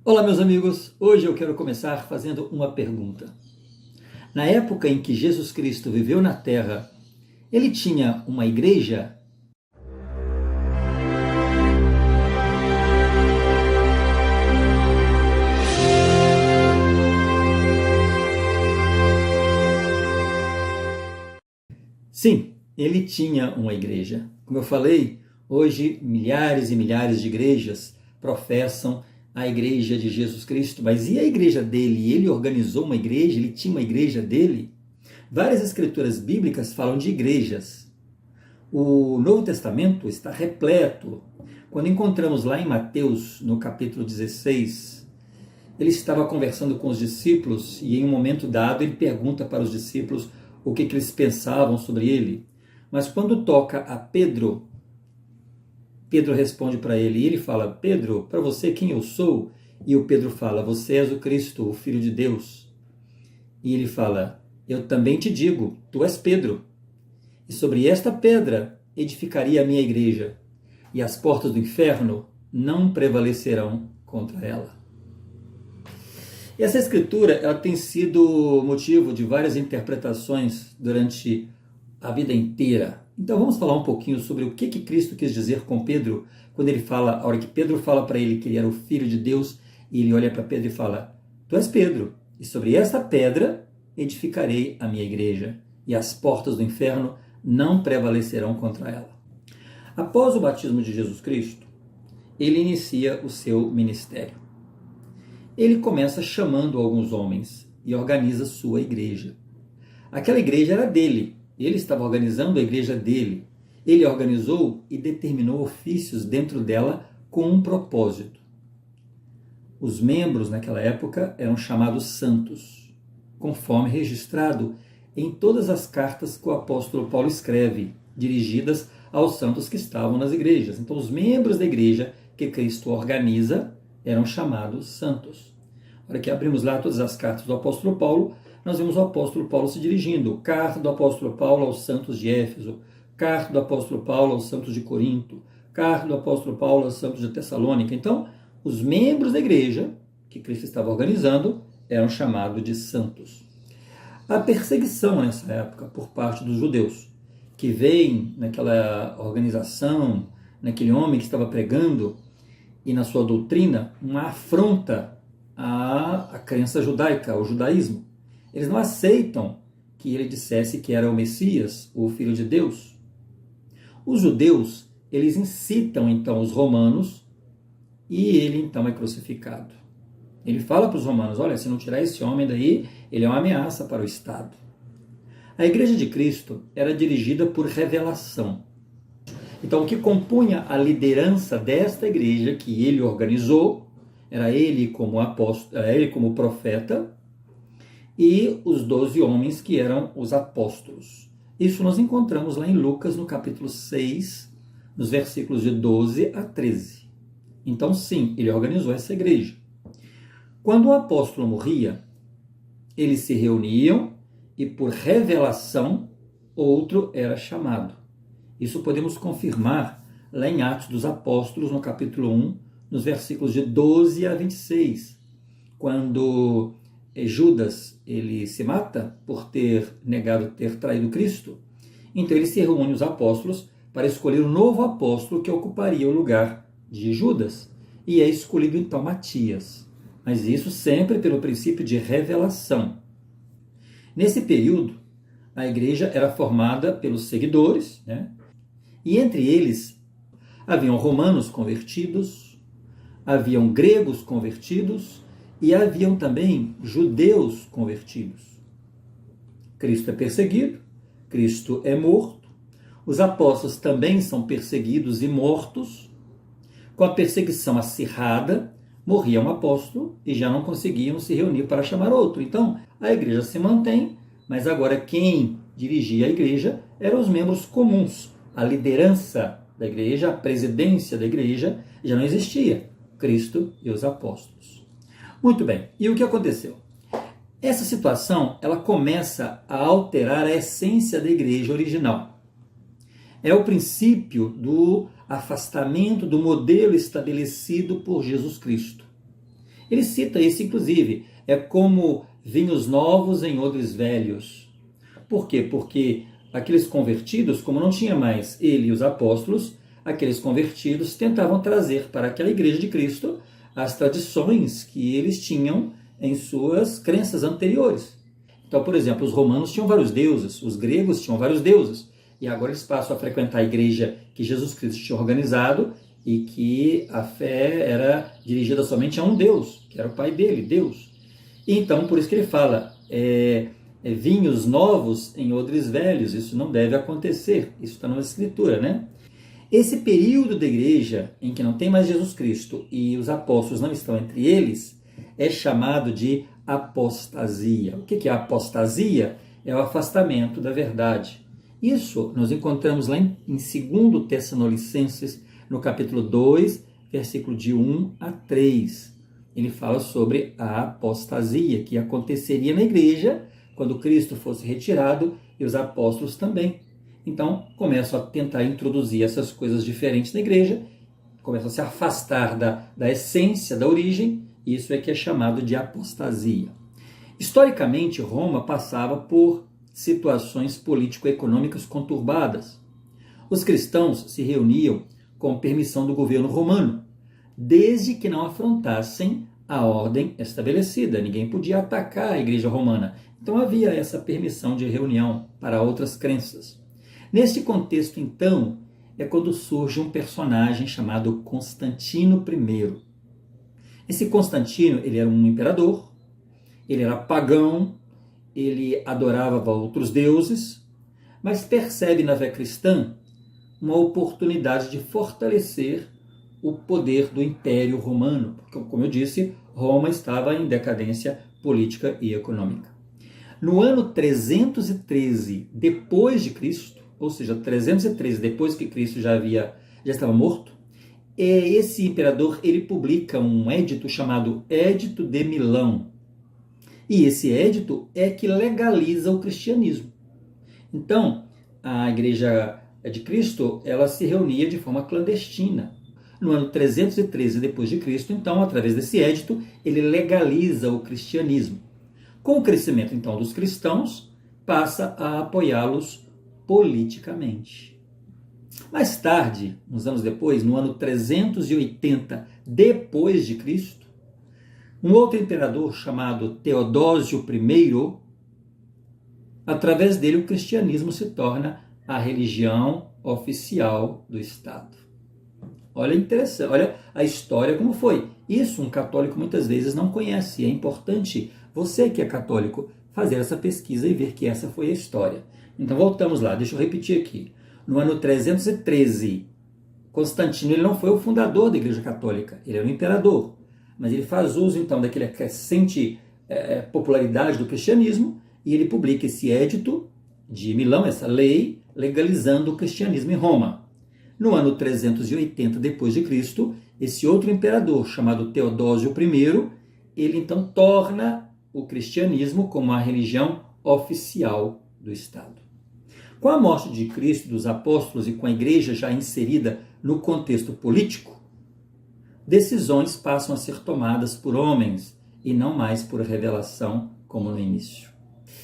Olá, meus amigos! Hoje eu quero começar fazendo uma pergunta. Na época em que Jesus Cristo viveu na Terra, ele tinha uma igreja? Sim, ele tinha uma igreja. Como eu falei, hoje milhares e milhares de igrejas professam a igreja de Jesus Cristo. Mas e a igreja dele? Ele organizou uma igreja? Ele tinha uma igreja dele? Várias escrituras bíblicas falam de igrejas. O Novo Testamento está repleto. Quando encontramos lá em Mateus, no capítulo 16, ele estava conversando com os discípulos e em um momento dado ele pergunta para os discípulos o que eles pensavam sobre ele. Mas quando toca a Pedro, Pedro responde para ele e ele fala: Pedro, para você quem eu sou? E o Pedro fala: você és o Cristo, o Filho de Deus. E ele fala: eu também te digo, tu és Pedro. E sobre esta pedra edificaria a minha igreja, e as portas do inferno não prevalecerão contra ela. E essa escritura ela tem sido motivo de várias interpretações durante a vida inteira. Então vamos falar um pouquinho sobre o que Cristo quis dizer com Pedro, quando ele fala, a hora que Pedro fala para ele que ele era o Filho de Deus, e ele olha para Pedro e fala: tu és Pedro, e sobre esta pedra edificarei a minha igreja, e as portas do inferno não prevalecerão contra ela. Após o batismo de Jesus Cristo, ele inicia o seu ministério. Ele começa chamando alguns homens e organiza sua igreja. Aquela igreja era dele, ele estava organizando a igreja dele. Ele organizou e determinou ofícios dentro dela com um propósito. Os membros naquela época eram chamados santos, conforme registrado em todas as cartas que o apóstolo Paulo escreve, dirigidas aos santos que estavam nas igrejas. Então, os membros da igreja que Cristo organiza eram chamados santos. Na hora que abrimos lá todas as cartas do apóstolo Paulo, nós vemos o apóstolo Paulo se dirigindo. Carta do apóstolo Paulo aos santos de Éfeso, carta do apóstolo Paulo aos santos de Corinto, carta do apóstolo Paulo aos santos de Tessalônica. Então, os membros da igreja que Cristo estava organizando eram chamados de santos. A perseguição nessa época por parte dos judeus, que veem naquela organização, naquele homem que estava pregando e na sua doutrina, uma afronta à crença judaica, ao judaísmo. Eles não aceitam que ele dissesse que era o Messias, o Filho de Deus. Os judeus, eles incitam então os romanos e ele então é crucificado. Ele fala para os romanos: olha, se não tirar esse homem daí, ele é uma ameaça para o Estado. A igreja de Cristo era dirigida por revelação. Então, o que compunha a liderança desta igreja que ele organizou, era ele como apóstolo, era ele como profeta, e os 12 homens que eram os apóstolos. Isso nós encontramos lá em Lucas, no capítulo 6, nos versículos de 12 a 13. Então, sim, ele organizou essa igreja. Quando o apóstolo morria, eles se reuniam e, por revelação, outro era chamado. Isso podemos confirmar lá em Atos dos Apóstolos, no capítulo 1, nos versículos de 12 a 26, quando Judas ele se mata por ter negado ter traído Cristo. Então ele se reúne os apóstolos para escolher um novo apóstolo que ocuparia o lugar de Judas. E é escolhido então Matias. Mas isso sempre pelo princípio de revelação. Nesse período, a igreja era formada pelos seguidores, né? E entre eles haviam romanos convertidos, haviam gregos convertidos e haviam também judeus convertidos. Cristo é perseguido, Cristo é morto, os apóstolos também são perseguidos e mortos. Com a perseguição acirrada, morria um apóstolo e já não conseguiam se reunir para chamar outro. Então, a igreja se mantém, mas agora quem dirigia a igreja eram os membros comuns. A liderança da igreja, a presidência da igreja já não existia. Cristo e os apóstolos. Muito bem, e o que aconteceu? Essa situação ela começa a alterar a essência da igreja original. É o princípio do afastamento do modelo estabelecido por Jesus Cristo. Ele cita isso, inclusive, é como vinhos novos em odres velhos. Por quê? Porque aqueles convertidos, como não tinha mais ele e os apóstolos, aqueles convertidos tentavam trazer para aquela igreja de Cristo as tradições que eles tinham em suas crenças anteriores. Então, por exemplo, os romanos tinham vários deuses, os gregos tinham vários deuses, e agora eles passam a frequentar a igreja que Jesus Cristo tinha organizado e que a fé era dirigida somente a um Deus, que era o pai dele, Deus. E então, por isso que ele fala, vinhos novos em odres velhos, isso não deve acontecer, isso está na Escritura, né? Esse período da igreja em que não tem mais Jesus Cristo e os apóstolos não estão entre eles, é chamado de apostasia. O que é a apostasia? É o afastamento da verdade. Isso nós encontramos lá em 2 Tessalonicenses, no capítulo 2, versículo de 1 a 3. Ele fala sobre a apostasia que aconteceria na igreja quando Cristo fosse retirado e os apóstolos também. Então, começam a tentar introduzir essas coisas diferentes na igreja, começam a se afastar da essência, da origem, e isso é que é chamado de apostasia. Historicamente, Roma passava por situações político-econômicas conturbadas. Os cristãos se reuniam com permissão do governo romano, desde que não afrontassem a ordem estabelecida. Ninguém podia atacar a igreja romana. Então havia essa permissão de reunião para outras crenças. Neste contexto, então, é quando surge um personagem chamado Constantino I. Esse Constantino, ele era um imperador, ele era pagão, ele adorava outros deuses, mas percebe na fé cristã uma oportunidade de fortalecer o poder do Império Romano, porque, como eu disse, Roma estava em decadência política e econômica. No ano 313 depois de Cristo, ou seja, 313 depois que Cristo já estava morto, esse imperador ele publica um édito chamado Édito de Milão. E esse édito é que legaliza o cristianismo. Então, a igreja de Cristo, ela se reunia de forma clandestina. No ano 313 depois de Cristo, então, através desse édito, ele legaliza o cristianismo. Com o crescimento, então, dos cristãos, passa a apoiá-los politicamente. Mais tarde, uns anos depois, no ano 380 depois de Cristo, um outro imperador chamado Teodósio I, através dele o cristianismo se torna a religião oficial do Estado. Olha interessante, olha a história como foi. Isso um católico muitas vezes não conhece. É importante você que é católico fazer essa pesquisa e ver que essa foi a história. Então voltamos lá, deixa eu repetir aqui. No ano 313, Constantino ele não foi o fundador da Igreja Católica, ele era um imperador. Mas ele faz uso então daquela crescente popularidade do cristianismo e ele publica esse édito de Milão, essa lei, legalizando o cristianismo em Roma. No ano 380 depois de Cristo, esse outro imperador, chamado Teodósio I, ele então torna o cristianismo como a religião oficial do Estado. Com a morte de Cristo e dos apóstolos e com a igreja já inserida no contexto político, decisões passam a ser tomadas por homens e não mais por revelação como no início.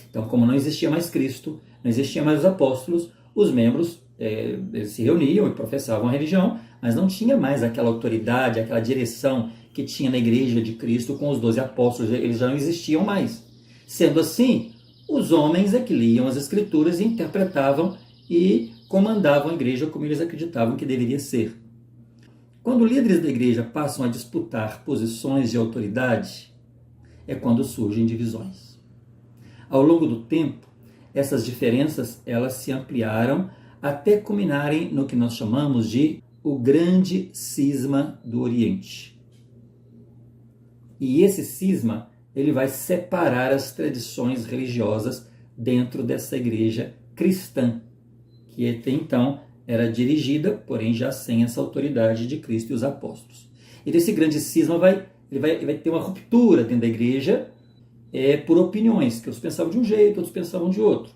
Então, como não existia mais Cristo, não existia mais os apóstolos, os membros eles se reuniam e professavam a religião, mas não tinha mais aquela autoridade, aquela direção que tinha na igreja de Cristo com os 12 apóstolos, eles já não existiam mais. Sendo assim, os homens é que liam as escrituras e interpretavam e comandavam a igreja como eles acreditavam que deveria ser. Quando líderes da igreja passam a disputar posições de autoridade, é quando surgem divisões. Ao longo do tempo, essas diferenças elas se ampliaram até culminarem no que nós chamamos de o grande cisma do Oriente. E esse cisma ele vai separar as tradições religiosas dentro dessa igreja cristã, que até então era dirigida, porém já sem essa autoridade de Cristo e os apóstolos. E desse grande cisma vai ter uma ruptura dentro da igreja por opiniões, que uns pensavam de um jeito, outros pensavam de outro.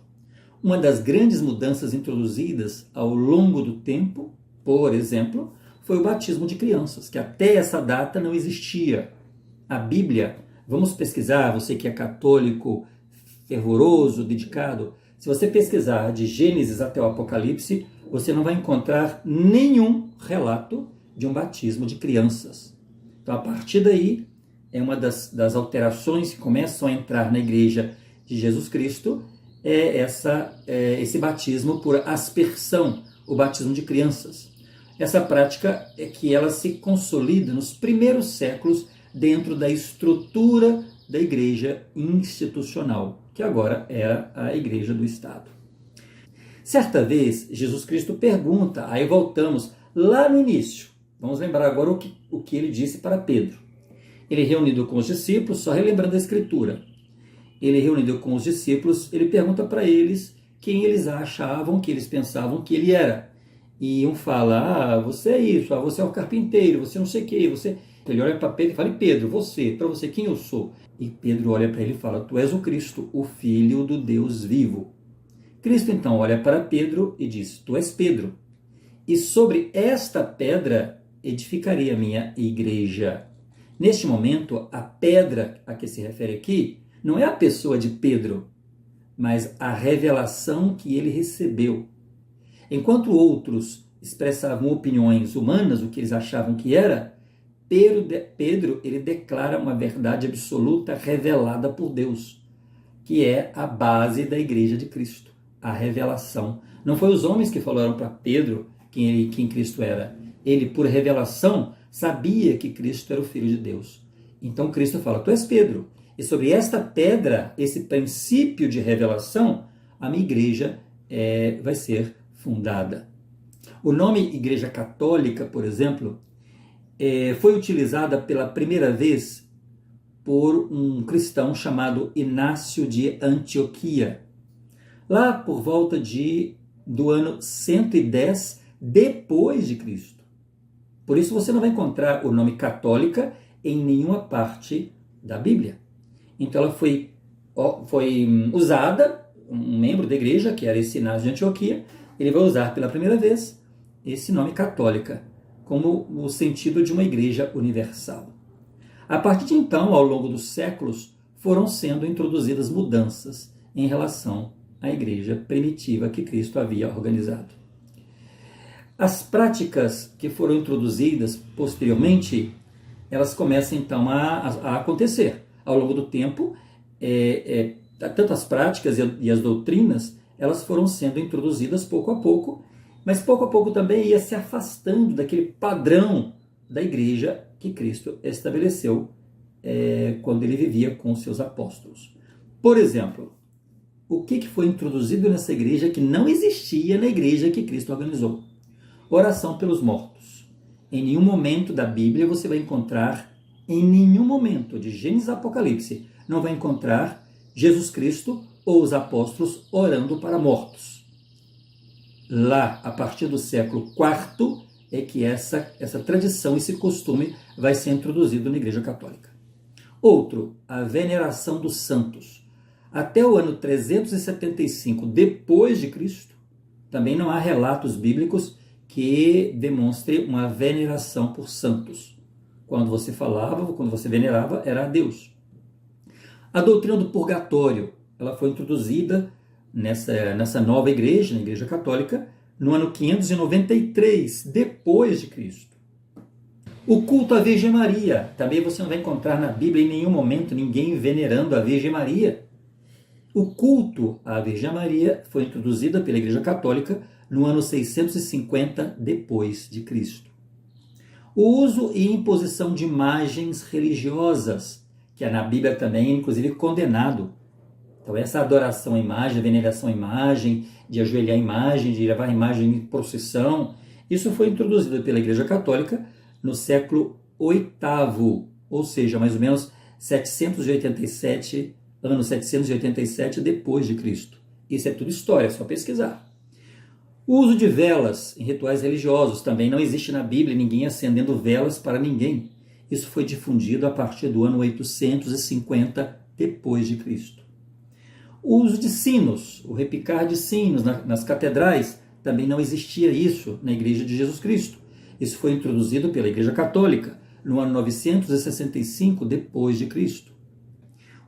Uma das grandes mudanças introduzidas ao longo do tempo, por exemplo, foi o batismo de crianças, que até essa data não existia. a Bíblia, vamos pesquisar, você que é católico, fervoroso, dedicado, se você pesquisar de Gênesis até o Apocalipse, você não vai encontrar nenhum relato de um batismo de crianças. Então, a partir daí, é uma das alterações que começam a entrar na igreja de Jesus Cristo, esse batismo por aspersão, o batismo de crianças. Essa prática é que ela se consolida nos primeiros séculos dentro da estrutura da igreja institucional, que agora era a igreja do Estado. Certa vez, Jesus Cristo pergunta, aí voltamos lá no início, vamos lembrar agora o que ele disse para Pedro. Ele reunido com os discípulos, só relembrando a escritura, ele reunido com os discípulos, ele pergunta para eles quem eles achavam, que eles pensavam que ele era. E um fala, você é isso, você é o carpinteiro, você não sei o que, você... Ele olha para Pedro e fala, e Pedro, para você, quem eu sou? E Pedro olha para ele e fala, tu és o Cristo, o Filho do Deus vivo. Cristo então olha para Pedro e diz, tu és Pedro, e sobre esta pedra edificarei a minha igreja. Neste momento, a pedra a que se refere aqui não é a pessoa de Pedro, mas a revelação que ele recebeu. Enquanto outros expressavam opiniões humanas, o que eles achavam que era, Pedro ele declara uma verdade absoluta revelada por Deus, que é a base da igreja de Cristo, a revelação. Não foi os homens que falaram para Pedro quem Cristo era. Ele, por revelação, sabia que Cristo era o Filho de Deus. Então Cristo fala, tu és Pedro, e sobre esta pedra, esse princípio de revelação, a minha igreja vai ser fundada. O nome Igreja Católica, por exemplo, foi utilizada pela primeira vez por um cristão chamado Inácio de Antioquia, lá por volta do ano 110 depois de Cristo. Por isso você não vai encontrar o nome católica em nenhuma parte da Bíblia. Então ela foi usada, um membro da igreja, que era esse Inácio de Antioquia, ele vai usar pela primeira vez esse nome católica, como o sentido de uma igreja universal. A partir de então, ao longo dos séculos, foram sendo introduzidas mudanças em relação à igreja primitiva que Cristo havia organizado. As práticas que foram introduzidas posteriormente, elas começam então a acontecer. Ao longo do tempo, tanto as práticas e as doutrinas, elas foram sendo introduzidas pouco a pouco, mas pouco a pouco também ia se afastando daquele padrão da igreja que Cristo estabeleceu quando ele vivia com os seus apóstolos. Por exemplo, o que foi introduzido nessa igreja que não existia na igreja que Cristo organizou? Oração pelos mortos. Em nenhum momento da Bíblia você vai encontrar, em nenhum momento de Gênesis a Apocalipse, não vai encontrar Jesus Cristo ou os apóstolos orando para mortos. Lá, a partir do século IV, é que essa tradição, esse costume vai ser introduzido na Igreja Católica. Outro, a veneração dos santos. Até o ano 375 depois de Cristo, também não há relatos bíblicos que demonstrem uma veneração por santos. Quando você falava, quando você venerava, era a Deus. A doutrina do purgatório, ela foi introduzida nessa nova igreja, na Igreja Católica, no ano 593 depois de Cristo. O culto à Virgem Maria, também você não vai encontrar na Bíblia em nenhum momento ninguém venerando a Virgem Maria. O culto à Virgem Maria foi introduzido pela Igreja Católica no ano 650 depois de Cristo. O uso e imposição de imagens religiosas, que na Bíblia também é inclusive condenado. Então essa adoração à imagem, a veneração à imagem, de ajoelhar a imagem, de levar a imagem em procissão, isso foi introduzido pela Igreja Católica no século VIII, ou seja, mais ou menos 787, ano 787 depois de Cristo. Isso é tudo história, é só pesquisar. O uso de velas em rituais religiosos também não existe na Bíblia, ninguém acendendo velas para ninguém. Isso foi difundido a partir do ano 850 depois de Cristo. O uso de sinos, o repicar de sinos nas catedrais, também não existia isso na Igreja de Jesus Cristo. Isso foi introduzido pela Igreja Católica no ano 965 depois de Cristo.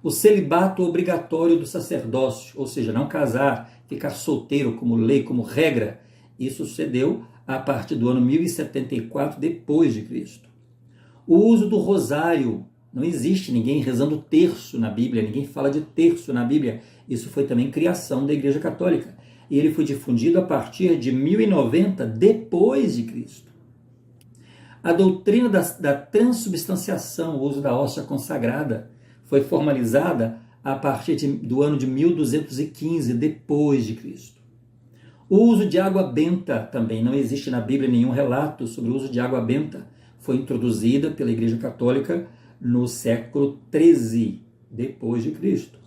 O celibato obrigatório do sacerdócio, ou seja, não casar, ficar solteiro como lei, como regra, isso sucedeu a partir do ano 1074 depois de Cristo. O uso do rosário, não existe ninguém rezando terço na Bíblia, ninguém fala de terço na Bíblia. Isso foi também criação da Igreja Católica. E ele foi difundido a partir de 1090 depois de Cristo. A doutrina da transubstanciação, o uso da hóstia consagrada, foi formalizada a partir do ano de 1215 depois de Cristo. O uso de água benta também, não existe na Bíblia nenhum relato sobre o uso de água benta. Foi introduzida pela Igreja Católica no século XIII depois de Cristo.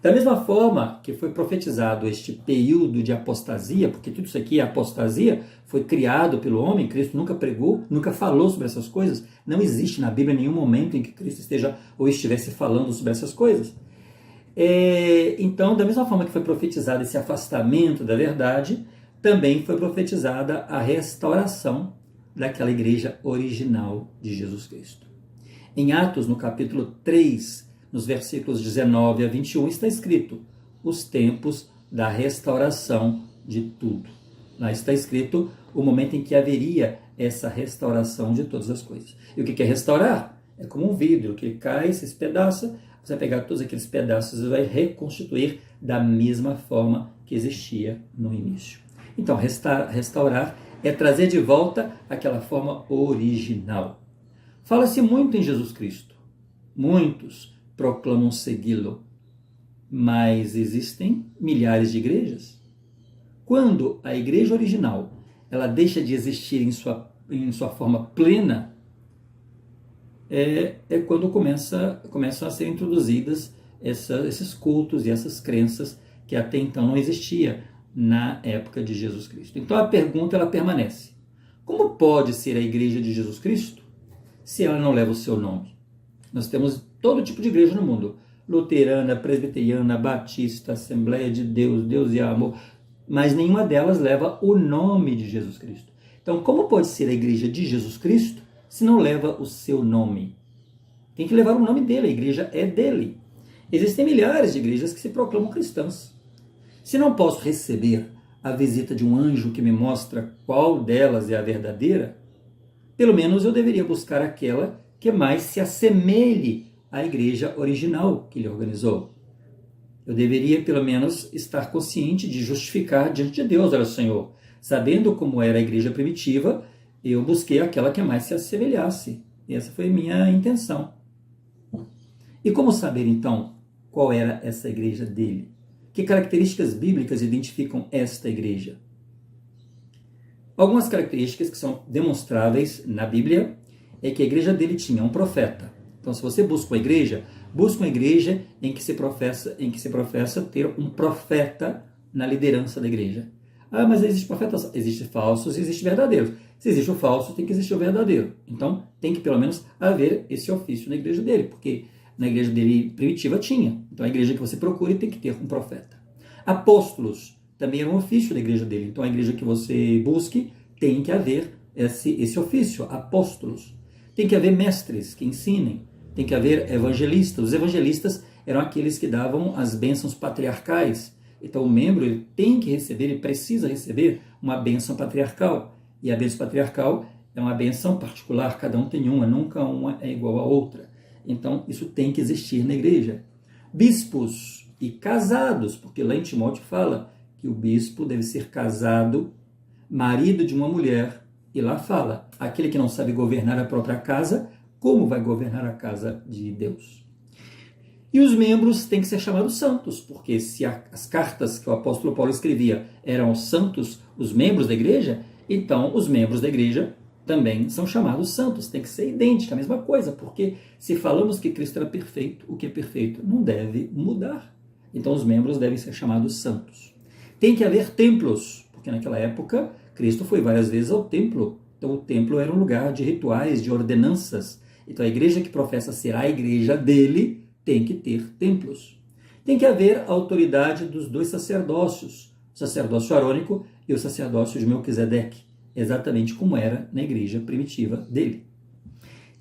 Da mesma forma que foi profetizado este período de apostasia, porque tudo isso aqui é apostasia, foi criado pelo homem, Cristo nunca pregou, nunca falou sobre essas coisas, não existe na Bíblia nenhum momento em que Cristo esteja ou estivesse falando sobre essas coisas. Então, da mesma forma que foi profetizado esse afastamento da verdade, também foi profetizada a restauração daquela igreja original de Jesus Cristo. Em Atos, no capítulo 3, nos versículos 19 a 21, está escrito: os tempos da restauração de tudo. Lá está escrito o momento em que haveria essa restauração de todas as coisas. E o que é restaurar? É como um vidro que cai, se espedaça, você vai pegar todos aqueles pedaços e vai reconstituir da mesma forma que existia no início. Então, restaurar é trazer de volta aquela forma original. Fala-se muito em Jesus Cristo. Muitos proclamam segui-lo, mas existem milhares de igrejas. Quando a igreja original ela deixa de existir em sua forma plena, é quando começam a ser introduzidas esses cultos e essas crenças que até então não existia na época de Jesus Cristo. Então a pergunta ela permanece: como pode ser a igreja de Jesus Cristo se ela não leva o seu nome? Nós temos todo tipo de igreja no mundo: luterana, presbiteriana, batista, Assembleia de Deus, Deus e Amor, mas nenhuma delas leva o nome de Jesus Cristo. Então, como pode ser a igreja de Jesus Cristo se não leva o seu nome? Tem que levar o nome dele, a igreja é dele. Existem milhares de igrejas que se proclamam cristãs. Se não posso receber a visita de um anjo que me mostra qual delas é a verdadeira, pelo menos eu deveria buscar aquela que mais se assemelhe à igreja original que ele organizou. Eu deveria, pelo menos, estar consciente de justificar diante de Deus: olha, Senhor, sabendo como era a igreja primitiva, eu busquei aquela que mais se assemelhasse. E essa foi a minha intenção. E como saber, então, qual era essa igreja dele? Que características bíblicas identificam esta igreja? Algumas características que são demonstráveis na Bíblia é que a igreja dele tinha um profeta. Então, se você busca uma igreja em que se professa ter um profeta na liderança da igreja. Ah, mas existe profetas, existem falsos e existem verdadeiros. Se existe o falso, tem que existir o verdadeiro. Então, tem que pelo menos haver esse ofício na igreja dele, porque na igreja dele primitiva tinha. Então, a igreja que você procure tem que ter um profeta. Apóstolos também era um ofício da igreja dele. Então, a igreja que você busque tem que haver esse ofício, apóstolos. Tem que haver mestres que ensinem. Tem que haver evangelistas. Os evangelistas eram aqueles que davam as bênçãos patriarcais. Então, o membro ele tem que receber, ele precisa receber uma bênção patriarcal. E a bênção patriarcal é uma bênção particular, cada um tem uma, nunca uma é igual a outra. Então, isso tem que existir na igreja. Bispos e casados, porque lá em Timóteo fala que o bispo deve ser casado, marido de uma mulher, e lá fala: aquele que não sabe governar a própria casa, como vai governar a casa de Deus? E os membros têm que ser chamados santos, porque se as cartas que o apóstolo Paulo escrevia eram aos santos, os membros da igreja, então os membros da igreja também são chamados santos. Tem que ser idêntica, a mesma coisa, porque se falamos que Cristo era perfeito, o que é perfeito não deve mudar. Então os membros devem ser chamados santos. Tem que haver templos, porque naquela época Cristo foi várias vezes ao templo. Então o templo era um lugar de rituais, de ordenanças. Então a igreja que professa ser a igreja dele tem que ter templos. Tem que haver a autoridade dos dois sacerdócios, o sacerdócio arônico e o sacerdócio de Melquisedeque, exatamente como era na igreja primitiva dele.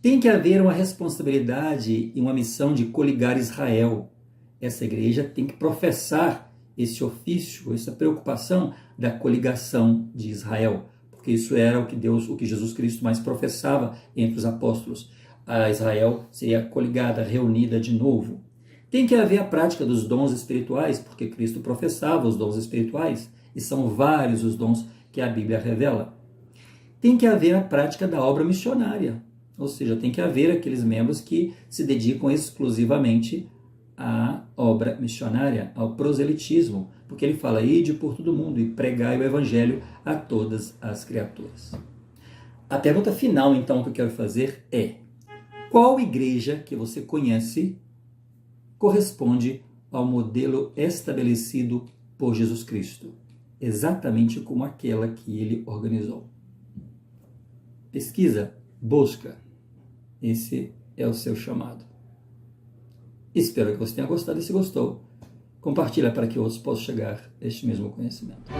Tem que haver uma responsabilidade e uma missão de coligar Israel. Essa igreja tem que professar esse ofício, essa preocupação da coligação de Israel, porque isso era o que Jesus Cristo mais professava entre os apóstolos. A Israel seria coligada, reunida de novo. Tem que haver a prática dos dons espirituais, porque Cristo professava os dons espirituais, e são vários os dons que a Bíblia revela. Tem que haver a prática da obra missionária, ou seja, tem que haver aqueles membros que se dedicam exclusivamente à obra missionária, ao proselitismo, porque ele fala: ide por todo mundo e pregai o evangelho a todas as criaturas. A pergunta final, então, que eu quero fazer é: qual igreja que você conhece corresponde ao modelo estabelecido por Jesus Cristo, exatamente como aquela que ele organizou? Pesquisa, busca. Esse é o seu chamado. Espero que você tenha gostado, e se gostou, compartilha para que outros possam chegar a este mesmo conhecimento.